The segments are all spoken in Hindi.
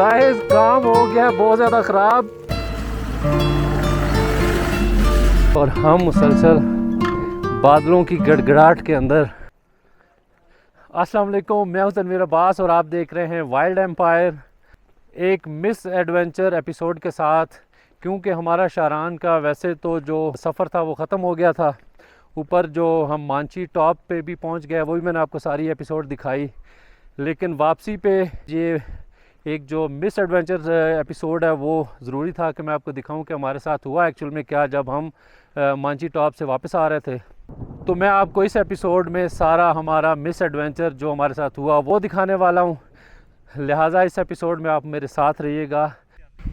गाइस काम हो गया बहुत ज़्यादा ख़राब और हम मुसलसल बादलों की गड़गड़ाहट के अंदर। अस्सलाम वालेकुम, मैं हूं तनवीर अब्बास और आप देख रहे हैं वाइल्ड एम्पायर, एक मिस एडवेंचर एपिसोड के साथ। क्योंकि हमारा शारान का वैसे तो जो सफ़र था वो ख़त्म हो गया था, ऊपर जो हम मांची टॉप पे भी पहुंच गए वो भी मैंने आपको सारी एपिसोड दिखाई, लेकिन वापसी पे ये एक जो मिस एडवेंचर एपिसोड है वो ज़रूरी था कि मैं आपको दिखाऊं कि हमारे साथ हुआ एक्चुअल में क्या जब हम मांची टॉप से वापस आ रहे थे। तो मैं आपको इस एपिसोड में सारा हमारा मिस एडवेंचर जो हमारे साथ हुआ वो दिखाने वाला हूं, लिहाजा इस एपिसोड में आप मेरे साथ रहिएगा।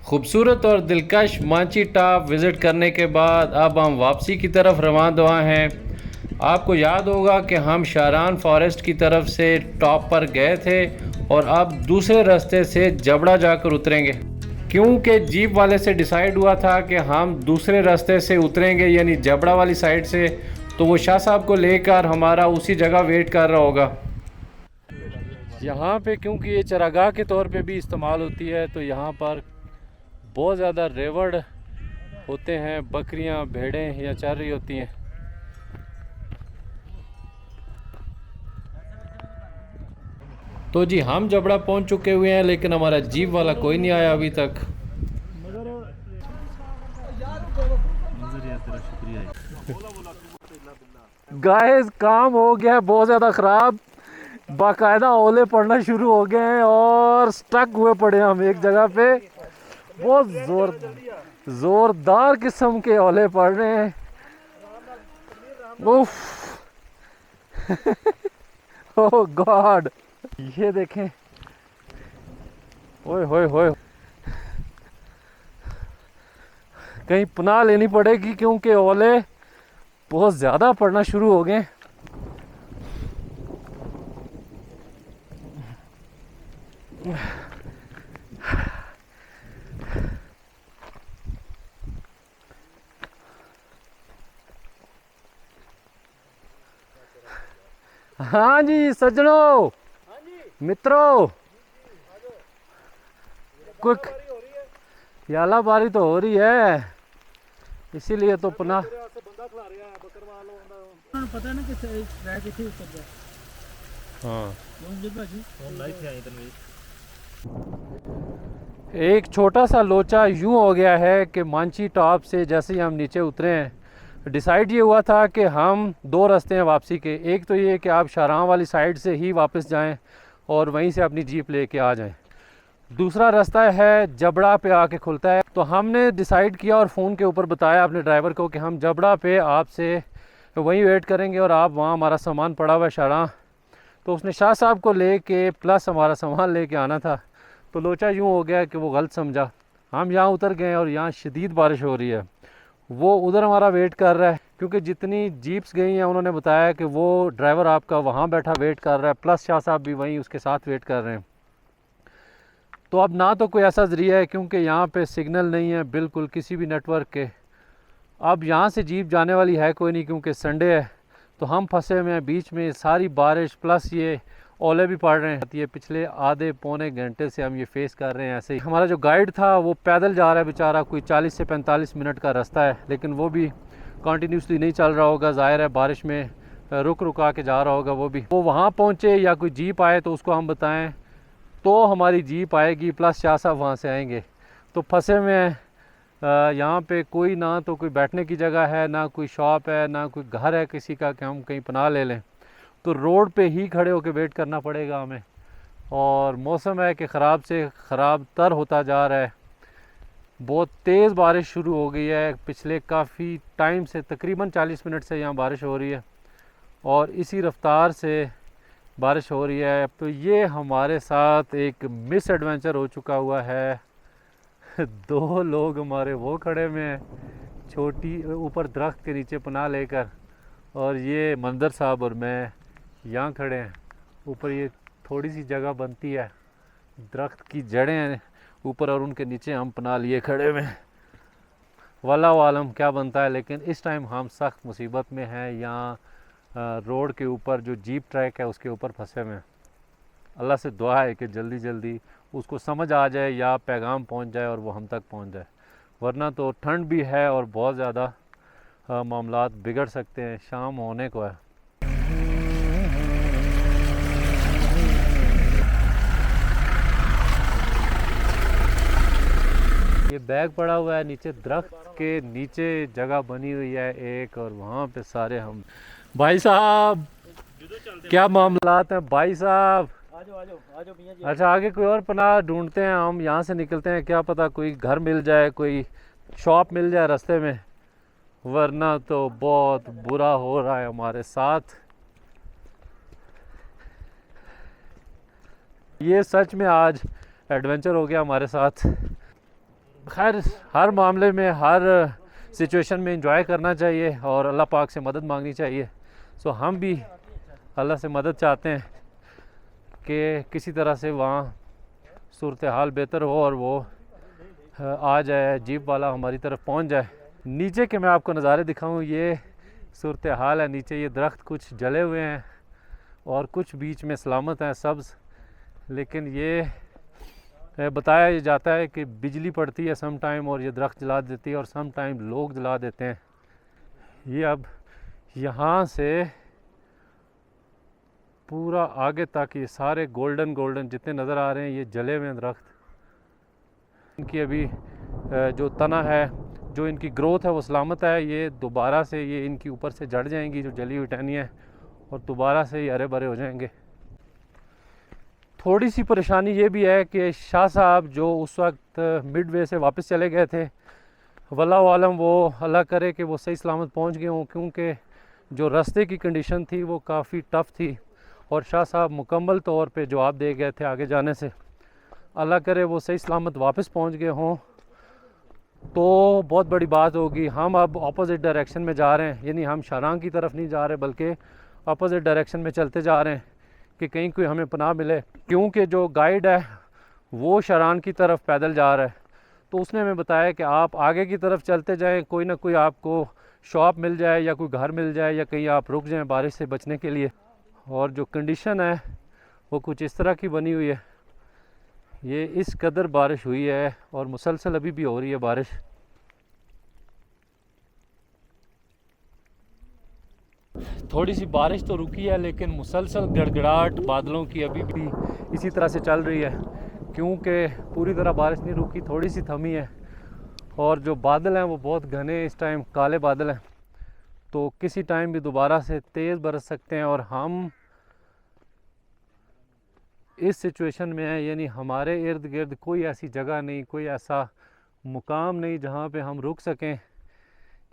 खूबसूरत और दिलकश मांची टॉप विज़िट करने के बाद अब हम वापसी की तरफ रवाना हैं। आपको याद होगा कि हम शारान फॉरेस्ट की तरफ से टॉप पर गए थे और अब दूसरे रास्ते से जबड़ा जाकर उतरेंगे, क्योंकि जीप वाले से डिसाइड हुआ था कि हम दूसरे रास्ते से उतरेंगे यानी जबड़ा वाली साइड से। तो वो शाह साहब को लेकर हमारा उसी जगह वेट कर रहा होगा। यहाँ पे क्योंकि ये चरागाह के तौर पे भी इस्तेमाल होती है तो यहाँ पर बहुत ज़्यादा रेवड़ होते हैं, बकरियाँ भेड़ें यहाँ चर रही होती हैं। तो जी हम जबड़ा पहुंच चुके हुए हैं, लेकिन हमारा जीप वाला कोई नहीं आया अभी तक। गाइस काम हो गया बहुत ज़्यादा ख़राब, बाकायदा ओले पड़ना शुरू हो गए हैं और स्टक हुए पड़े हम एक जगह पे। बहुत ज़ोरदार किस्म के ओले पड़ रहे हैं। उफ ओह गॉड, ये देखें, ओए होए होए, कहीं पनाह लेनी पड़ेगी क्योंकि ओले बहुत ज़्यादा पड़ना शुरू हो गए। हाँ जी सज्जनों, मित्रों, कुछ यालाबारी तो हो रही है, इसीलिए तो पनाह पता है ना कि ट्रैक इसी ऊपर जा। हाँ है। एक छोटा सा लोचा यूं हो गया है कि मांची टॉप से जैसे ही हम नीचे उतरे हैं, डिसाइड ये हुआ था कि हम दो रास्ते हैं वापसी के। एक तो ये कि आप शारान वाली साइड से ही वापस जाएं और वहीं से अपनी जीप लेके आ जाएं। दूसरा रास्ता है जबड़ा पे आके खुलता है। तो हमने डिसाइड किया और फ़ोन के ऊपर बताया अपने ड्राइवर को कि हम जबड़ा पे आपसे वहीं वेट करेंगे और आप वहाँ, हमारा सामान पड़ा हुआ है शारान। तो उसने शाह साहब को लेके प्लस हमारा सामान लेके आना था। तो लोचा यूँ हो गया कि वो गलत समझा। हम यहाँ उतर गए और यहाँ शदीद बारिश हो रही है, वो उधर हमारा वेट कर रहा है। क्योंकि जितनी जीप्स गई हैं उन्होंने बताया कि वो ड्राइवर आपका वहाँ बैठा वेट कर रहा है, प्लस शाह साहब भी वहीं उसके साथ वेट कर रहे हैं। तो अब ना तो कोई ऐसा ज़रिया है क्योंकि यहाँ पे सिग्नल नहीं है बिल्कुल किसी भी नेटवर्क के। अब यहाँ से जीप जाने वाली है कोई नहीं क्योंकि संडे है। तो हम फंसे हुए हैं बीच में, सारी बारिश प्लस ये ओले भी पड़ रहे हैं। ये पिछले आधे पौने घंटे से हम ये फेस कर रहे हैं ऐसे ही। हमारा जो गाइड था वो पैदल जा रहा है बेचारा, कोई 40 से 45 मिनट का रास्ता है, लेकिन वो भी कंटिन्यूसली नहीं चल रहा होगा, ज़ाहिर है बारिश में रुक रुका के जा रहा होगा वो भी। वो वहाँ पहुँचे या कोई जीप आए तो उसको हम बताएँ तो हमारी जीप आएगी, प्लस शाह साहब वहाँ से आएंगे। तो फंसे हुए हैं यहाँ पे, कोई ना तो कोई बैठने की जगह है, ना कोई शॉप है, ना कोई घर है किसी का कि हम कहीं पनाह ले लें। तो रोड पे ही खड़े होकर वेट करना पड़ेगा हमें। और मौसम है कि ख़राब से ख़राब तर होता जा रहा है, बहुत तेज़ बारिश शुरू हो गई है पिछले काफ़ी टाइम से, तकरीबन 40 मिनट से यहाँ बारिश हो रही है और इसी रफ्तार से बारिश हो रही है। तो ये हमारे साथ एक मिस एडवेंचर हो चुका हुआ है। दो लोग हमारे वो खड़े में हैं छोटी ऊपर दरख्त के नीचे पनाह लेकर, और ये मंदर साहब और मैं यहाँ खड़े हैं ऊपर। ये थोड़ी सी जगह बनती है, दरख्त की जड़ें हैं ऊपर और उनके नीचे हम पनाह लिए खड़े हुए हैं। वल्लाहु आलम क्या बनता है, लेकिन इस टाइम हम सख्त मुसीबत में हैं। यहाँ रोड के ऊपर जो जीप ट्रैक है उसके ऊपर फंसे हुए हैं। अल्लाह से दुआ है कि जल्दी जल्दी उसको समझ आ जाए या पैगाम पहुंच जाए और वो हम तक पहुंच जाए, वरना तो ठंड भी है और बहुत ज़्यादा मामलात बिगड़ सकते हैं। शाम होने को है। ये बैग पड़ा हुआ है नीचे, दरख्त के नीचे जगह बनी हुई है एक, और वहाँ पे सारे हम भाई साहब क्या मामलात हैं भाई साहब। आजो मियां जी। अच्छा, आगे कोई और पनाह ढूंढते हैं, हम यहाँ से निकलते हैं, क्या पता कोई घर मिल जाए, कोई शॉप मिल जाए रास्ते में, वरना तो बहुत बुरा हो रहा है हमारे साथ। ये सच में आज एडवेंचर हो गया हमारे साथ। खैर, हर मामले में, हर सिचुएशन में एंजॉय करना चाहिए और अल्लाह पाक से मदद मांगनी चाहिए। सो हम भी अल्लाह से मदद चाहते हैं कि किसी तरह से वहाँ सूरत हाल बेहतर हो और वो आ जाए, जीप वाला हमारी तरफ पहुँच जाए। नीचे के मैं आपको नज़ारे दिखाऊं, ये सूरत हाल है। नीचे ये दरख्त कुछ जले हुए हैं और कुछ बीच में सलामत हैं, सब्ज़, लेकिन ये बताया जाता है कि बिजली पड़ती है सम टाइम और ये दरख्त जला देती है और सम टाइम लोग जला देते हैं। ये अब यहाँ से पूरा आगे तक ये सारे गोल्डन गोल्डन जितने नज़र आ रहे हैं, ये जले हुए हैं दरख्त। इनकी अभी जो तना है, जो इनकी ग्रोथ है वो सलामत है। ये दोबारा से ये इनकी ऊपर से जड़ जाएंगी जो जली हुई टहनी है, और दोबारा से ये हरे भरे हो जाएंगे। थोड़ी सी परेशानी ये भी है कि शाह साहब जो उस वक्त मिडवे से वापस चले गए थे, वल्लाहु आलम वो अल्लाह करे कि वो सही सलामत पहुंच गए हों, क्योंकि जो रास्ते की कंडीशन थी वो काफ़ी टफ़ थी और शाह साहब मुकम्मल तौर पे जवाब दे गए थे आगे जाने से। अल्लाह करे वो सही सलामत वापस पहुंच गए हों तो बहुत बड़ी बात होगी। हम अब अपोज़िट डायरेक्शन में जा रहे हैं, यानी हम शारांग की तरफ नहीं जा रहे बल्कि अपोज़िट डायरेक्शन में चलते जा रहे हैं कि कहीं कोई हमें पनाह मिले, क्योंकि जो गाइड है वो शारान की तरफ पैदल जा रहा है। तो उसने हमें बताया कि आप आगे की तरफ चलते जाएं, कोई ना कोई आपको शॉप मिल जाए या कोई घर मिल जाए या कहीं आप रुक जाएं बारिश से बचने के लिए। और जो कंडीशन है वो कुछ इस तरह की बनी हुई है। ये इस कदर बारिश हुई है और मुसलसल अभी भी हो रही है बारिश। थोड़ी सी बारिश तो रुकी है, लेकिन मुसलसल गड़गड़ाहट बादलों की अभी भी इसी तरह से चल रही है, क्योंकि पूरी तरह बारिश नहीं रुकी, थोड़ी सी थमी है। और जो बादल हैं वो बहुत घने, इस टाइम काले बादल हैं, तो किसी टाइम भी दोबारा से तेज़ बरस सकते हैं। और हम इस सिचुएशन में हैं, यानी हमारे इर्द गिर्द कोई ऐसी जगह नहीं, कोई ऐसा मुकाम नहीं जहाँ पे हम रुक सकें,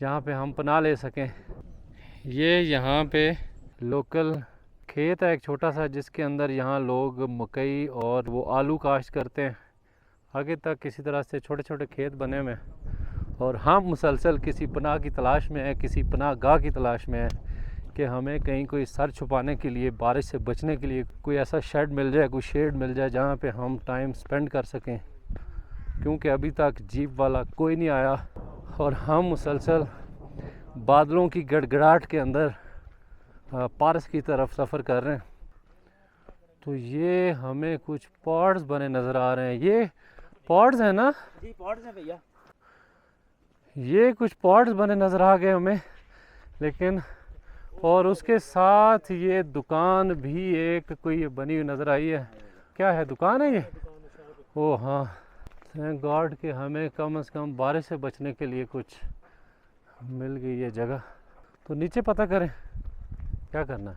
जहाँ पे हम पनाह ले सकें। ये यहाँ पे लोकल खेत है एक छोटा सा, जिसके अंदर यहाँ लोग मकई और वो आलू काश्त करते हैं। आगे तक किसी तरह से छोटे छोटे खेत बने हुए हैं और हम मुसलसल किसी पनाह की तलाश में है, किसी पनाह गाह की तलाश में है कि हमें कहीं कोई सर छुपाने के लिए, बारिश से बचने के लिए कोई ऐसा शेड मिल जाए, कोई शेड मिल जाए जहाँ पे हम टाइम स्पेंड कर सकें, क्योंकि अभी तक जीप वाला कोई नहीं आया और हम मुसलसल बादलों की गड़गड़ाहट के अंदर पारस की तरफ सफ़र कर रहे हैं। तो ये हमें कुछ पॉड्स बने नज़र आ रहे हैं। ये पॉड्स हैं ना जी? पॉड्स हैं भैया। ये कुछ पॉड्स बने नज़र आ गए हमें, लेकिन और उसके साथ ये दुकान भी एक कोई बनी हुई नज़र आई है। क्या है, दुकान है ये? ओह हाँ, थैंक गॉड कि हमें कम से कम बारिश से बचने के लिए कुछ मिल गई है जगह। तो नीचे पता करें क्या करना है।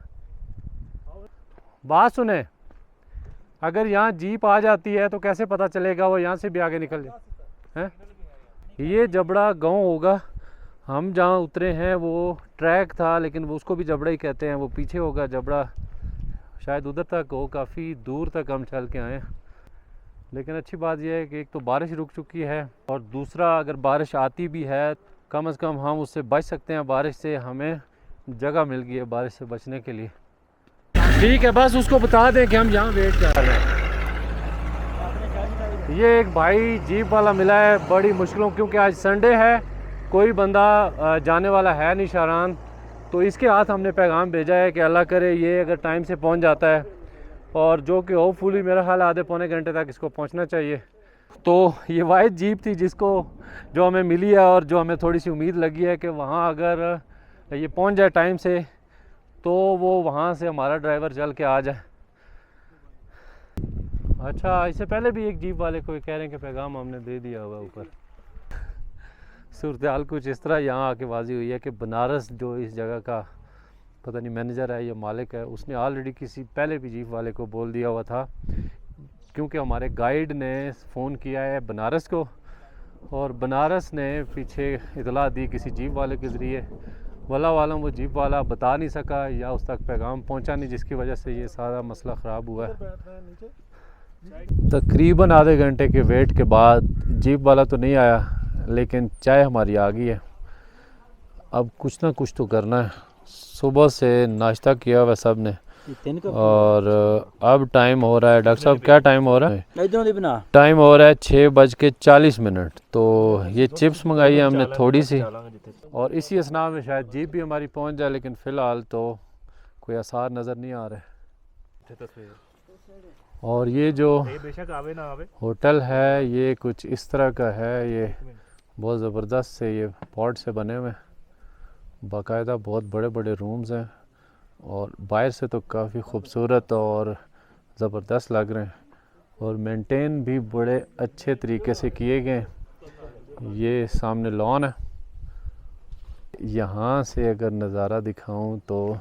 बात सुने, अगर यहाँ जीप आ जाती है तो कैसे पता चलेगा वो यहाँ से भी आगे निकल जाए? हैं, ये जबड़ा गांव होगा। हम जहाँ उतरे हैं वो ट्रैक था, लेकिन वो उसको भी जबड़ा ही कहते हैं। वो पीछे होगा जबड़ा, शायद उधर तक हो, काफ़ी दूर तक हम चल के आए हैं। लेकिन अच्छी बात यह है कि एक तो बारिश रुक चुकी है और दूसरा अगर बारिश आती भी है कम से कम हम उससे बच सकते हैं। बारिश से हमें जगह मिल गई है बारिश से बचने के लिए। ठीक है, बस उसको बता दें कि हम यहाँ वेट कर रहे हैं। ये एक भाई जीप वाला मिला है बड़ी मुश्किलों, क्योंकि आज संडे है, कोई बंदा जाने वाला है नहीं शारान। तो इसके हाथ हमने पैगाम भेजा है कि अल्लाह करे ये अगर टाइम से पहुँच जाता है और जो कि होपफुली मेरा ख्याल आधे पौने घंटे तक इसको पहुंचना चाहिए। तो ये वाहिद जीप थी जो हमें मिली है और जो हमें थोड़ी सी उम्मीद लगी है कि वहाँ अगर ये पहुंच जाए टाइम से तो वो वहाँ से हमारा ड्राइवर चल के आ जाए। अच्छा, इससे पहले भी एक जीप वाले को कह रहे हैं कि पैगाम हमने दे दिया हुआ ऊपर। सूरत हाल कुछ इस तरह यहाँ आके वाजी हुई है कि बनारस जो इस जगह का पता नहीं मैनेजर है या मालिक है, उसने ऑलरेडी किसी पहले भी जीप वाले को बोल दिया हुआ था, क्योंकि हमारे गाइड ने फ़ोन किया है बनारस को और बनारस ने पीछे इतला दी किसी जीप वाले के ज़रिए। वल्लाह वालम वो जीप वाला बता नहीं सका या उस तक पैगाम पहुंचा नहीं, जिसकी वजह से ये सारा मसला ख़राब हुआ है। तकरीबन आधे घंटे के वेट के बाद जीप वाला तो नहीं आया, लेकिन चाय हमारी आ गई है। अब कुछ ना कुछ तो करना है। सुबह से नाश्ता किया हुआ सब ने और अब टाइम हो रहा है, डॉक्टर साहब क्या टाइम हो रहा है? टाइम हो रहा है 6:40। तो ये चिप्स मंगाई है हमने थोड़ी सी, और इसी असना में शायद जीप भी हमारी पहुंच जाए, लेकिन फ़िलहाल तो कोई आसार नज़र नहीं आ रहे। और ये जो होटल है ये कुछ इस तरह का है, ये बहुत ज़बरदस्त से ये पॉट से बने हुए, बाकायदा बहुत बड़े बड़े रूम्स हैं और बाहर से तो काफ़ी खूबसूरत और ज़बरदस्त लग रहे हैं और मेंटेन भी बड़े अच्छे तरीके से किए गए। ये सामने लॉन है, यहाँ से अगर नज़ारा दिखाऊं तो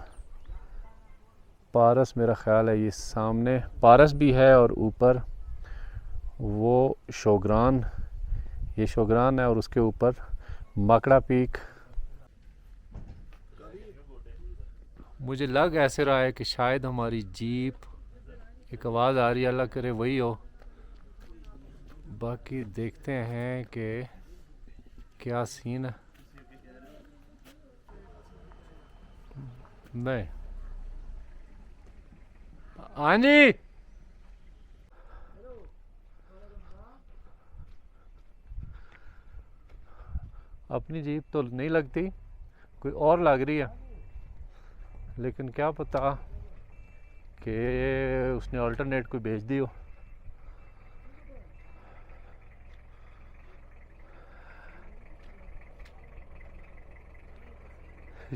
पारस, मेरा ख़्याल है ये सामने पारस भी है और ऊपर वो शोग्रान, ये शोग्रान है और उसके ऊपर माकड़ा पीक। मुझे लग ऐसे रहा है कि शायद हमारी जीप, एक आवाज़ आ रही है, अल्लाह करे वही हो। बाकी देखते हैं कि क्या सीन है। नहीं, हाँ जी, अपनी जीप तो नहीं लगती, कोई और लग रही है, लेकिन क्या पता कि उसने अल्टरनेट कोई भेज दी हो।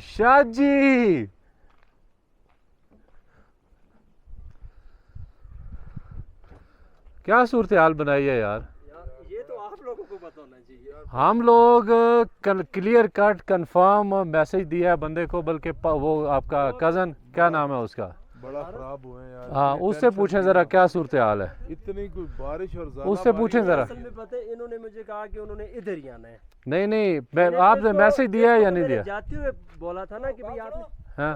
शाह जी, क्या सूरत हाल बनाई है यार? ये तो आप लोगों को पता होना चाहिए। हम लोग क्लियर कट कंफर्म मैसेज दिया है बंदे को, बल्कि वो आपका कज़न, क्या नाम है उसका, बड़ा खराब हुए यार। हाँ, उससे पूछें ज़रा क्या सूरत हाल है, इतनी कोई बारिश और ज़्यादा उससे पूछें ज़रा। असल में पता है, इन्होंने मुझे कहा कि उन्होंने इधर ही आना है। नहीं नहीं, आपने मैसेज दिया है या नहीं दिया? जाते हुए बोला था ना कि भाई आपने हाँ,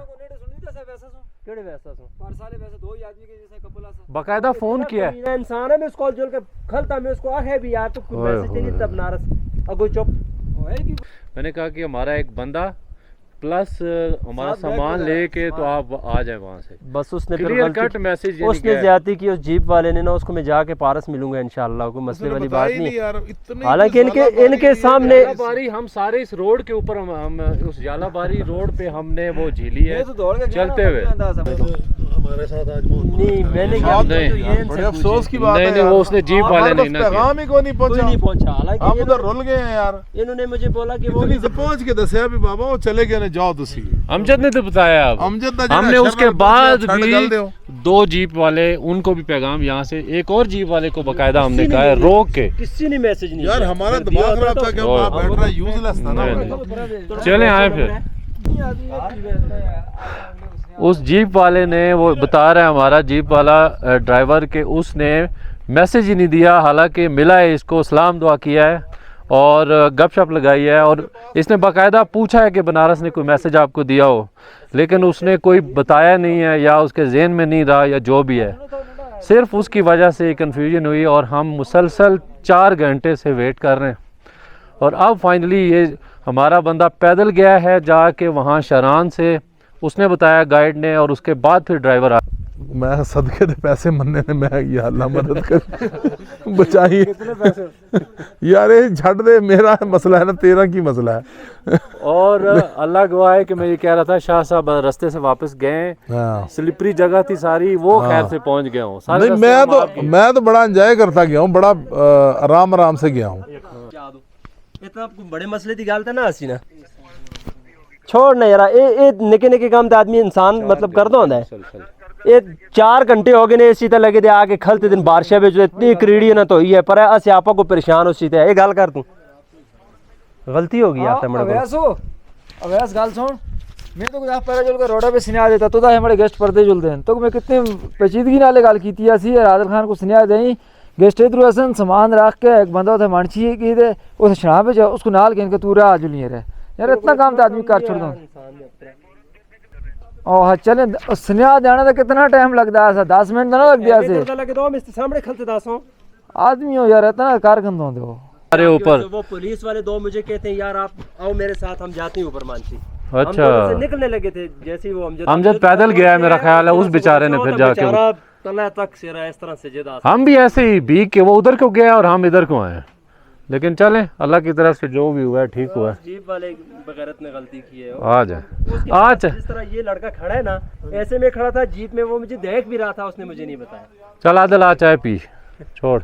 केड़े वैसा सो परसाले वैसे दो ही आदमी के जैसा कपला सा बाकायदा फ़ोन किया है। मेरा इंसान है, मैं उसको जोड़ के खलता मैं उसको है भी यार, तो कुछ मैसेज नहीं तब नाराज अगो चुप होए कि मैंने कहा कि हमारा एक बंदा प्लस हमारा सामान लेके तो आप आ जाए वहाँ से, बस उसने फिर क्लियर कट मैसेज उसने ज्यादती की उस जीप वाले ने ना, उसको मैं जाके पारस मिलूंगा इंशाल्लाह, कोई मसले वाली बात नहीं। हालांकि इनके सामने बारी हम सारे इस रोड के ऊपर हम उस जालाबारी रोड पे हमने वो झीली है चलते हुए। हमारे साथ आज नहीं मैंने क्या बड़े अफसोस की बात है नहीं, वो उसने जीप वाले नहीं ना किया। पैगाम ही को नहीं कोई नहीं पहुंचा। हालांकि हम उधर रुल गए हैं यार। इन्होंने मुझे बोला कि वो इतनी से पहुंच के दसिया भी बाबा वो चले गए ने, जाओ तुसी। अमजद ने तो बताया, अब अमजद हमने उसके बाद भी 2 जीप वाले, उनको भी पैगाम यहाँ से एक और जीप वाले को बकायदा हमने कहा है रोक के। किसी ने मैसेज नहीं यार हमारा दिमाग खराब था कि वहां बैठ रहा यूजलेस था ना। चले आए फिर उस जीप वाले ने, वो बता रहा है हमारा जीप वाला ड्राइवर के, उसने मैसेज ही नहीं दिया। हालांकि मिला है, इसको सलाम दुआ किया है और गपशप लगाई है और इसने बाकायदा पूछा है कि बनारस ने कोई मैसेज आपको दिया हो, लेकिन उसने कोई बताया नहीं है या उसके जहन में नहीं रहा या जो भी है, सिर्फ उसकी वजह से कन्फ्यूजन हुई और हम मुसलसल 4 घंटे से वेट कर रहे हैं। और अब फाइनली ये हमारा बंदा पैदल गया है जाके वहाँ शरान से, उसने बताया गाइड ने, और उसके बाद फिर ड्राइवर आ। मैं सदके दे पैसे मन्ने ने, मैं या अल्लाह मदद कर बचाइए यार, ये छड़ दे, मेरा मसला है ना, तेरा की मसला है। और अल्लाह गवाह है कि मैं ये कह रहा था, शाह साहब रास्ते से वापस गए, हाँ। स्लिपरी जगह थी सारी, वो खैर से पहुंच गया हूँ। नहीं, मैं तो बड़ा एंजॉय करता गया हूँ, बड़ा आराम आराम से गया हूँ। इतना बड़े मसले की गल ना हसी ना छोड़ ना यार, ये निके निके काम तो आदमी इंसान मतलब कर दो है। ये 4 घंटे हो गए ने इसी तरह लगे थे आके खलते दिन बारिशा में जो इतनी क्रीड़ी ना तो ही है, पर अस आपा को परेशान हो सी ये गल कर तू गलती हो गई आता है अवैस गल सुन, मैं तो कुछ पहले जुल के रोडा पे सुना देता तो हमारे गेस्ट पढ़ते जुलते हैं, तो मैं कितने पेचीदगी नाले गल की सी आदिल खान को सुना दें गेस्ट इधर असन सामान रख के एक बंदा उसे मानची की दे उस शराब पे उसको नाल के तू रहा जुलिए रहे यार, इतना काम तो आदमी कर छोड़ दो। हाँ चले सुनिया जाना तो कितना टाइम लगता है, 10 मिनट ना लग गया सामने खलते दासों आदमी हो यार, इतना कारकंद हो दो। अरे ऊपर वो पुलिस वाले 2 मुझे कहते हैं यार आप आओ मेरे साथ, हम जाते हैं ऊपर मानसी। अच्छा, हम से निकलने लगे थे, जैसे ही वो अमजद पैदल गया है मेरा ख्याल है, उस बेचारे ने फिर जाके तला तक सिरा इस तरह से जदा हम भी ऐसे ही भीग के, वो उधर को गया और हम इधर को आए, लेकिन चले अल्लाह की तरफ से जो भी हुआ है ठीक हुआ है। जीप वाले बगैरत ने गलती की है। आ जाए अच्छा, जिस तरह ये लड़का खड़ा है ना, ऐसे में खड़ा था जीप में, वो मुझे देख भी रहा था, उसने मुझे नहीं बताया। चल आदिल आ चाय पी छोड़।